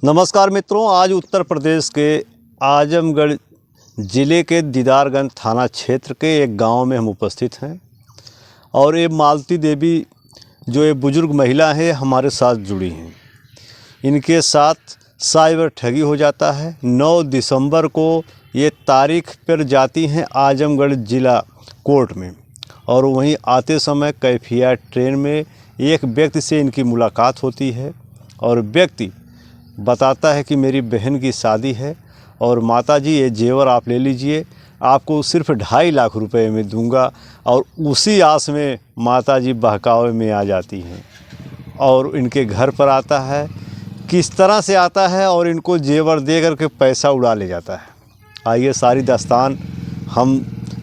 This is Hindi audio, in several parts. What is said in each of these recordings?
नमस्कार मित्रों, आज उत्तर प्रदेश के आजमगढ़ ज़िले के दीदारगंज थाना क्षेत्र के एक गांव में हम उपस्थित हैं और ये मालती देवी जो एक बुज़ुर्ग महिला है हमारे साथ जुड़ी हैं। इनके साथ साइबर ठगी हो जाता है। 9 दिसंबर को ये तारीख पर जाती हैं आजमगढ़ ज़िला कोर्ट में और वहीं आते समय कैफिया ट्रेन में एक व्यक्ति से इनकी मुलाकात होती है और व्यक्ति बताता है कि मेरी बहन की शादी है और माताजी ये जेवर आप ले लीजिए, आपको सिर्फ 2.5 लाख रुपए में दूंगा। और उसी आस में माताजी बहकावे में आ जाती हैं और इनके घर पर आता है। किस तरह से आता है और इनको जेवर दे करके पैसा उड़ा ले जाता है, आइए सारी दास्तान हम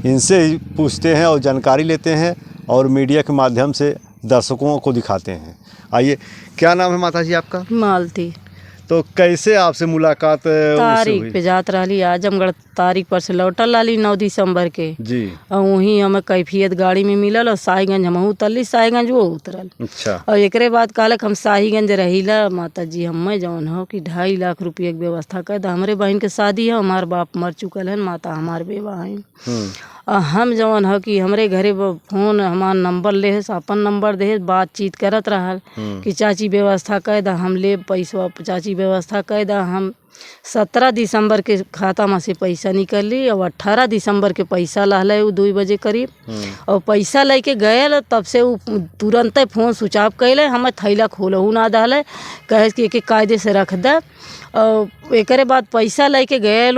इनसे ही पूछते हैं और जानकारी लेते हैं और मीडिया के माध्यम से दर्शकों को दिखाते हैं। आइए, क्या नाम है माताजी आपका? मालती। तो कैसे आपसे मुलाकात तारीख पे जात रही आजमगढ़, तारीख पर से लौटल रही 9 दिसंबर के जी। और वहीं हमें कैफियत गाड़ी में मिलल और शाहीगंज हम उतरली, शाहीगंज वो उतरल। अच्छा। और एकरे बाद कहलक हम शाहीगंज रहीला माता जी हमें जौन हो कि 2.5 लाख रुपये की व्यवस्था कर दा। हमारे बहन के शादी है, हमार बाप मर चुकल है, माता हमार बेवा है। हम जौन हो कि हमरे घरे फोन हमार नंबर ले अपन नंबर दे बातचीत करत रहल कि चाची व्यवस्था कर दा, हम ले पैसा, चाची व्यवस्था कर दा। हम 17 दिसंबर के खाता में से पैसा निकली और 18 दिसंबर के पैसा लहले 2 बजे करीब और पैसा लेके गए। तब से वो तुरंत फ़ोन स्विच ऑफ कैले, हमें थैला खोलहू ना दहले, कहे कि एक कायदे से रख दे। और एक बाद पैसा लेके गए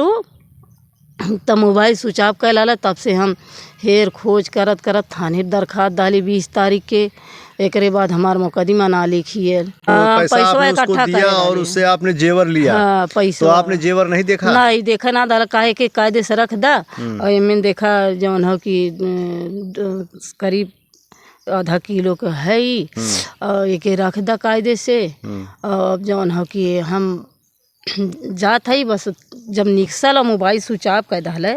तब मोबाइल स्विच ऑफ कर लाला। तब से हम हेर खोज करत करत थाने दरखास्त डाली 20 तारीख के। एक बाद हमार मुकदमा ना लिखिए, पैसा इकट्ठा दिया और उससे आपने जेवर लिया। हाँ, पैसा। तो आपने जेवर नहीं देखा? नहीं देखा ना डाला, काहे के कायदे से रख दा। और मैंने देखा जौन हो कि करीब आधा किलो का है ही और एक रख दा कायदे से। और जौन हो कि हम जात है बस जब निकसल और मोबाइल स्विच ऑफ कर डाले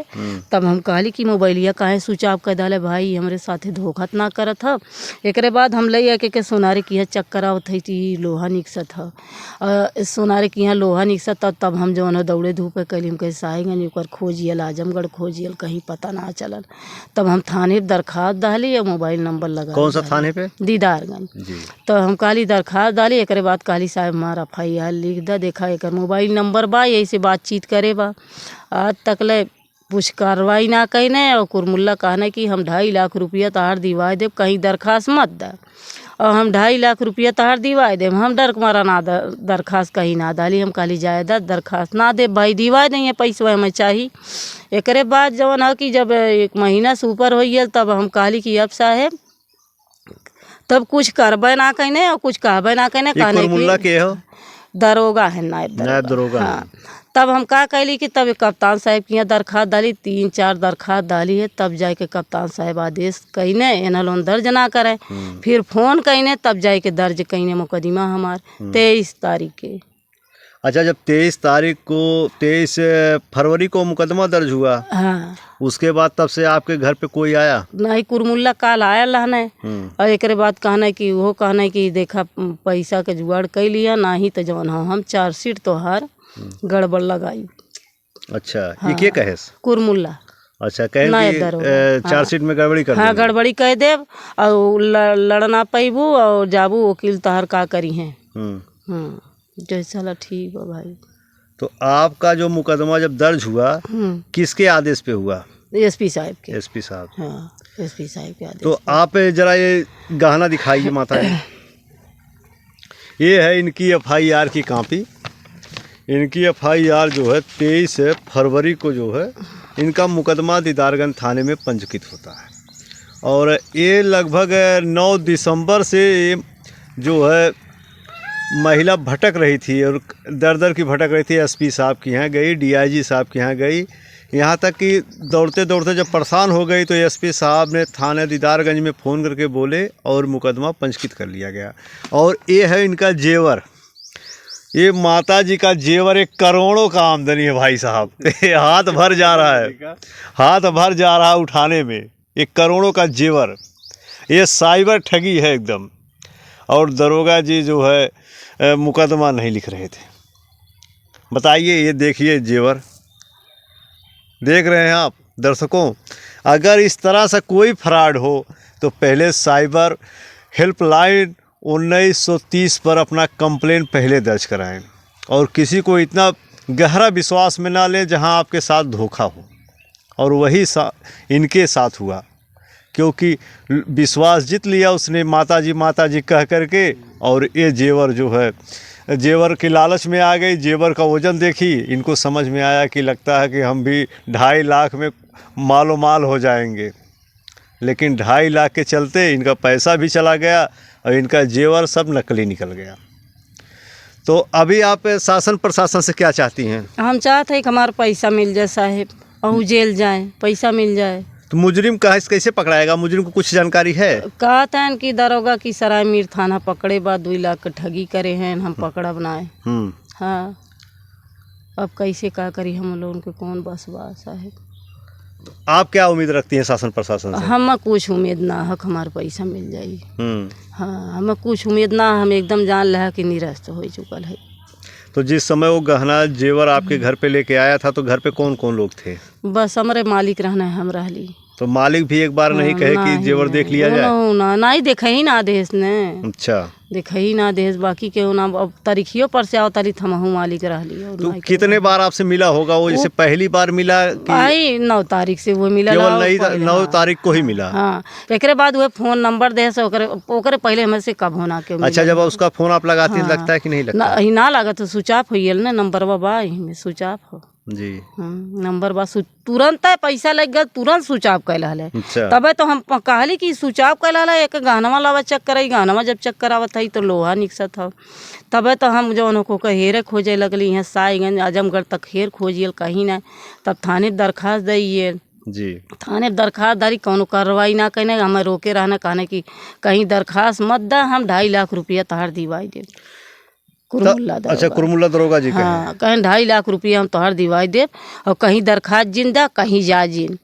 तब हम कहली कि मोबाइलिया काहे स्विच ऑफ कर डाले, भाई हमरे साथे धोखा ना करत ह। एक बाद हम ले के सोनारे की चक्कर आवत है कि लोहा निकसत ह, सोनारे की यहाँ लोहा निकसत। तब हम जो है दौड़े धूपे कैली, हम कहे शाहीगंज ओकर खोजियल, आजमगढ़ खोजियल, कहीं पता ना चलल। तब हम थाने दरखास्त डाली और मोबाइल नंबर लगा। कौन सा थाने पे? दीदारगंज। तो हम कहली दरखास्त डाली, एक बाद कहली साहब हमारा FIR लिख दा, देखा एक मोबाइल नंबर बा, यही से बातचीत करे बा। आज तक ले कुछ कार्रवाई ना कहने और कुरमुल्ला कहने कि हम 2.5 लाख रुपया तहार दिवा देव, कहीं दरखास्त मत दा। और हम 2.5 लाख रुपया तहार दिवा देव, हम डर मारा ना दरखास्त कहीं ना डाली। हम कहली जायदा दरखास्त ना दे भाई, दिवा देंगे पैसा हमें चाहिए। एक बाद जवन है कि जब 1 महीना से ऊपर हो तब हम कहली कि अब साहेब तब कुछ करबे ना कहने और कुछ कहबे ना कहने, कहने के हो दरोगा है, नायब दरोगा। हाँ। तब हम का कहली कि तब कप्तान साहब की यहाँ दरखास्त डाली, 3-4 दरखास्त डाली है। तब जाके कप्तान साहब आदेश कहने एना लोन दर्ज ना करे। फिर फोन कहने तब जाके दर्ज कहने मुकदमा हमार 23 तारीख के। अच्छा, जब 23 फरवरी को मुकदमा दर्ज हुआ, हाँ। उसके बाद तब से आपके घर पे कोई आया नहीं? कुरमुल्ला काल आया रहने और एक बाद कहना कि वो कहना कि देखा पैसा के जुगाड़ कर लिया, नहीं तो जवन हम चार्जशीट तोहार गड़बड़ लगाई। अच्छा, हाँ। ये क्या कहे? कुरमुल्ला। अच्छा, कहे चार्जशीट में गड़बड़ी कर हाँ, गड़बड़ी कह देव और लड़ना पैबू और जाबू वकील तोहार का करी हैं। जैसा ठीक है भाई। तो आपका जो मुकदमा जब दर्ज हुआ किसके आदेश पे हुआ? SP साहब के। SP साहब। हाँ, SP साहब के आदेश। तो आप जरा ये गहना दिखाइए माता। ये है इनकी FIR की कॉपी। इनकी FIR जो है 23 फरवरी को जो है इनका मुकदमा दीदारगंज थाने में पंजीकृत होता है और ये लगभग 9 दिसंबर से जो है महिला भटक रही थी और दर दर की भटक रही थी। SP साहब के यहाँ गई, DIG साहब के यहाँ गई, यहाँ तक कि दौड़ते दौड़ते जब परेशान हो गई तो SP साहब ने थाने दीदारगंज में फ़ोन करके बोले और मुकदमा पंजीकृत कर लिया गया। और ये है इनका जेवर, ये माता जी का जेवर 1 करोड़ों का आमदनी है भाई साहब। हाथ भर जा रहा है, हाथ भर जा रहा है उठाने में 1 करोड़ों का जेवर। ये साइबर ठगी है एकदम। और दरोगा जी जो है मुकदमा नहीं लिख रहे थे। बताइए, ये देखिए जेवर, देख रहे हैं आप दर्शकों। अगर इस तरह से कोई फ्रॉड हो तो पहले साइबर हेल्पलाइन 1930 पर अपना कंप्लेन पहले दर्ज कराएं और किसी को इतना गहरा विश्वास में ना लें जहां आपके साथ धोखा हो। और वही इनके साथ हुआ, क्योंकि विश्वास जीत लिया उसने माता जी कह करके, और ये जेवर जो है, जेवर के लालच में आ गई। जेवर का वज़न देखी, इनको समझ में आया कि लगता है कि हम भी 2.5 लाख में मालो माल हो जाएंगे, लेकिन 2.5 लाख के चलते इनका पैसा भी चला गया और इनका जेवर सब नकली निकल गया। तो अभी आप शासन प्रशासन से क्या चाहती हैं? हम चाहते हैं कि हमारा पैसा मिल जाए साहेब, और जेल जाए, पैसा मिल जाए। तो मुजरिम कैसे पकड़ाएगा? मुजरिम को कुछ जानकारी है? कहते हैं कि दरोगा की सराय मीर थाना पकड़े बाद 2 लाख का ठगी करे हैं, हम पकड़ा बनाए। हाँ, अब कैसे क्या करी हम लोगों के कौन बस साहेब। आप क्या उम्मीद रखती हैं शासन प्रशासन से? हमें कुछ उम्मीद ना है, हमारा पैसा मिल जाए। हाँ, हमें कुछ उम्मीद ना, हम एकदम जान रहा कि निरस्त हो चुकल है। तो जिस समय वो गहना जेवर आपके घर पे लेके आया था तो घर पे कौन कौन लोग थे? बस हमारे मालिक रहना है, हम रहली। तो मालिक भी एक बार नहीं कहे कि जेवर देख लिया जाए? नहीं देखे ही ना देश ने। अच्छा, देखे ही ना देश, बाकी के ना अब तारीखियों पर से आओ तारीख हम मालिक रहली। तो कितने बार आपसे मिला होगा वो? जैसे पहली बार मिला कि आई 9 तारीख से वो मिला, केवल 9 तारीख को ही मिला? हाँ, एक बाद वो फोन नंबर दे से ओकरे पहले हमें से कब होना के। अच्छा, जब उसका फोन आप लगाती हैं लगता है कि नहीं लगता? ना लगा तो स्विच ऑफ होइल ना, नंबर बा स्विच ऑफ हो जी। नंबर बा तुरंत है, पैसा लग गया तुरंत स्विच ऑफ कैला है। अच्छा। तबे तो हम कहली कि स्विच ऑफ कैला है, एक गानवा लावा चेक कराई, गानवा जब चेक करावत है तो लोहा निकसत हो। तबे तो हम जो को हेरे खोजे लगली हैं, साईगंज आजमगढ़ तक हेर खोजियल कहीं ना। तब थाने दरखास्त दिए जी। थाने दरखास्त दारी कौनो कार्रवाई ना कहने, हमें रोके रहना, कहने कि कहीं दरखास्त मत दा, हम 2.5 लाख रुपया तहार दिवाई दे। अच्छा, कुरमुल्ला दरोगा जी हाँ, कहीं 2.5 लाख रुपया हम तोहर दिवाई दे, और कहीं दरखास्त जिंदा कहीं जा जिन।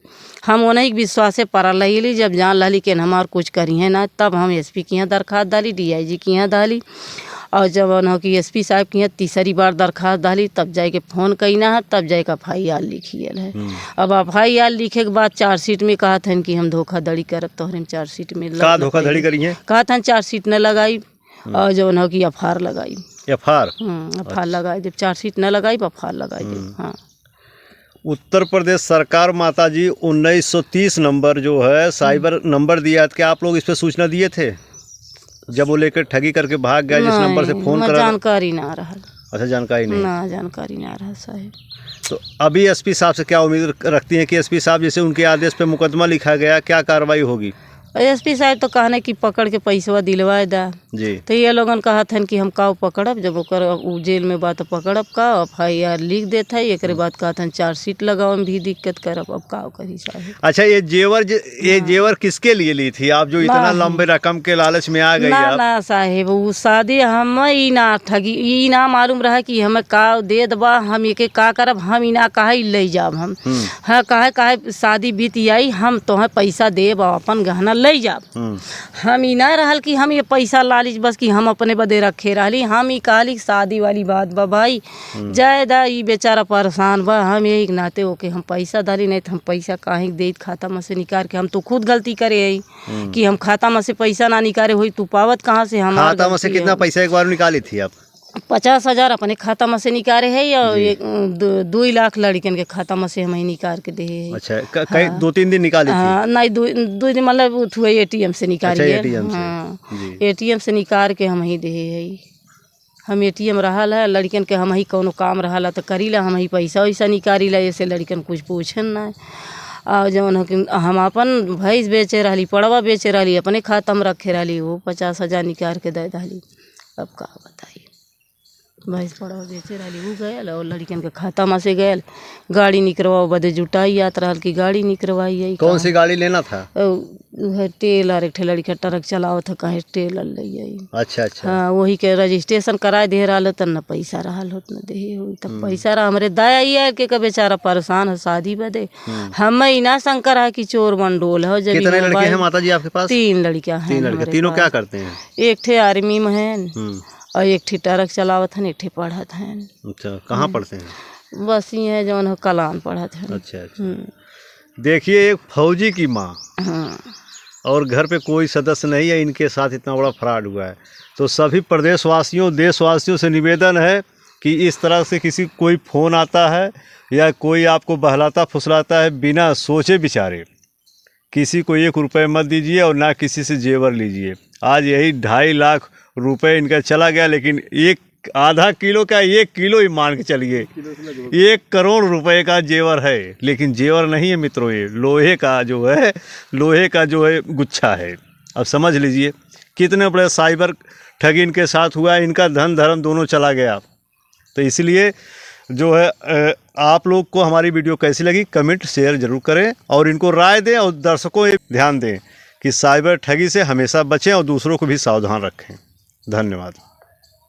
हम उन्हीं के विश्वास से पड़ा ली, जब जान ली कि हमार कुछ करी है ना, तब हम SP के यहाँ दरखास्त डाली, DIG के यहाँ डाली, और जब उन्होंने कि SP साहब के यहाँ तीसरी बार दरखास्त डाली, तब जाके फ़ोन कईना है, तब जाके FIR लिखियल है। अब FIR लिखे के बाद चार्जशीट में कहा था कि हम धोखाधड़ी करब, तोहरे में चार्जशीट में धोखाधड़ी करी है, कहा था चार्जशीट न लगाई, और जो उन्होंने कि FIR लगाई। FIR लगाई जब चार्जशीट न लगाई, FIR लगाई दे। हाँ, उत्तर प्रदेश सरकार माता जी 1930 नंबर जो है साइबर नंबर दिया, क्या आप लोग इस पे सूचना दिए थे जब वो लेकर ठगी करके भाग गया? जिस नंबर से फोन करा जानकारी ना रहा। अच्छा, जानकारी नहीं ना, जानकारी ना रहा साहब। तो अभी SP साहब से क्या उम्मीद रखती हैं कि SP साहब जैसे उनके आदेश पे मुकदमा लिखा गया, क्या कार्रवाई होगी? SP साहब तो कहने कि पकड़ के पैसवा दिलवाए दा जी। तो ये लोगन कहा था कि हम का पकड़ब, जब ओकर जेल में बात पकड़ब का FIR लिख देते है, एक बाद कहा था चार्जशीट लगाओ में भी दिक्कत करब, अब का करी साहब। अच्छा, ये जेवर किसके लिए ली थी आप, जो इतना लंबे रकम के लालच में आ गई? ना साहेब, वो शादी हम ई ना ठगी, ई ना मालूम रहा कि हमें का दे दबा, हम एक का करब, हम इना काहे ले जाब हम। हाँ, काहे शादी बीत आई, हम तोहे पैसा देब, अपन गहना ले जाब। हम ई ना रहल कि हम ये पैसा लालिच बस कि हम अपने बदे रखे रहली। हम ई कहली शादी वाली बात बा भाई, जाए दा, ई बेचारा परेशान बा, हम यही नाते ओके हम पैसा डाली, नहीं तो हम पैसा काहे दे खाता में से निकाल के। हम तो खुद गलती करे है कि हम खाता में से पैसा ना निकाले हुई, तू पावत कहाँ से? हम खाता में से कितना पैसा एक बार निकाली थी आप? 50,000 अपने खाता में से निकाले है, या 2 लाख लड़कन के खाता में से हम ही निकाल के दे है। अच्छा, कई 2-3 दिन निकाली थी? हाँ, नहीं 2 दिन मतलब ATM से निकाली है। ATM से निकाल के हम ही दे है। हम ATM रहा है, लड़कन के हम ही कोनो काम रहा तो करी ला, हम ही पैसा वैसा निकाली ला, ऐसे लड़कन कुछ पूछन ना। और जौन हम अपन भैंस बेचे रही, पड़वा बेचे रही, अपने खाता में रखे रही, वो 50,000 निकाल के दे डाली। अब का बताइए, भैंस पड़वा बेचे रही, वो गए और लड़कियन के खाता में से गए, गाड़ी निकलवाओ बदे जुटाई आत रहल की गाड़ी निकलवाई है। कौन सी गाड़ी लेना था? टेलर, एक लड़का ट्रक चलाओ था, कहे टेलर ले। अच्छा। हाँ, वही के रजिस्ट्रेशन कराए दे रहा तब न पैसा रहा होत न दे हुई, तब पैसा रहा हमारे दाया ही के बेचारा परेशान है शादी बदे। हम इना शंकर है कि चोर मंडोल है। जब कितने लड़के हैं माता जी आपके पास? 3 लड़कियां हैं। 3 लड़के, तीनों क्या करते हैं? एक थे आर्मी में है, और एक ठी ट्रक चलावत हन, एक ठी पढ़त हैं। अच्छा, कहाँ पढ़ते हैं? बस ये है जौन हो कलान पढ़त हैं। अच्छा अच्छा। देखिए, एक फौजी की माँ हाँ और घर पे कोई सदस्य नहीं है, इनके साथ इतना बड़ा फ्रॉड हुआ है। तो सभी प्रदेशवासियों, देशवासियों से निवेदन है कि इस तरह से किसी कोई फ़ोन आता है या कोई आपको बहलाता फुसलाता है, बिना सोचे विचारे किसी को 1 रुपये मत दीजिए और ना किसी से जेवर लीजिए। आज यही 2.5 लाख रुपए इनका चला गया, लेकिन एक आधा किलो का 1 किलो ही मान के चलिए 1 करोड़ रुपए का जेवर है। लेकिन जेवर नहीं है मित्रों, ये लोहे का जो है गुच्छा है। अब समझ लीजिए कितने बड़े साइबर ठगी इनके साथ हुआ है, इनका धन धर्म दोनों चला गया। तो इसलिए जो है आप लोग को हमारी वीडियो कैसी लगी कमेंट शेयर ज़रूर करें और इनको राय दें, और दर्शकों ध्यान दें कि साइबर ठगी से हमेशा बचें और दूसरों को भी सावधान रखें। धन्यवाद।